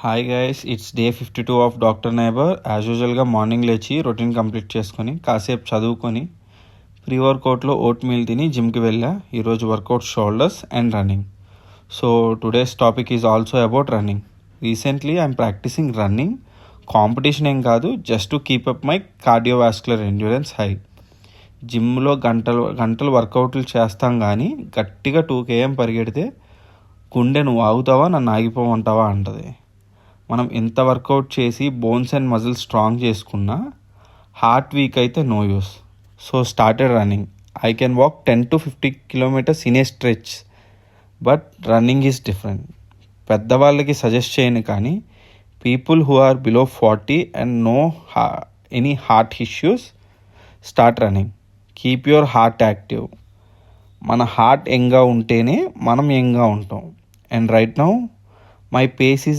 Hi guys, it's day 52 of doctor neighbour. As యూజువల్గా morning లేచి routine complete చేసుకొని కాసేపు చదువుకొని ప్రీ వర్కౌట్లో ఓట్ మీల్ తిని జిమ్కి వెళ్ళా. ఈరోజు workout shoulders and running. So today's topic is also about running. Recently I'm practising running. Competition ఏం కాదు, just to keep up my cardiovascular endurance high. జిమ్లో గంటలు గంటలు వర్కౌట్లు చేస్తాం కానీ గట్టిగా 2 km పరిగెడితే గుండె నువ్వు ఆగుతావా నన్ను ఆగిపోమంటావా అంటది. మనం ఎంత వర్కౌట్ చేసి బోన్స్ అండ్ మజిల్స్ స్ట్రాంగ్ చేసుకున్నా హార్ట్ వీక్ అయితే no use. So started running. I can walk 10 to 50 kilometers in a stretch, but running is different. పెద్దవాళ్ళకి సజెస్ట్ చేయను కానీ people who are below 40 and no any heart issues start running. Keep your heart active. మన heart యంగ్గా ఉంటేనే మనం యంగ్గా ఉంటాం. And right now my pace is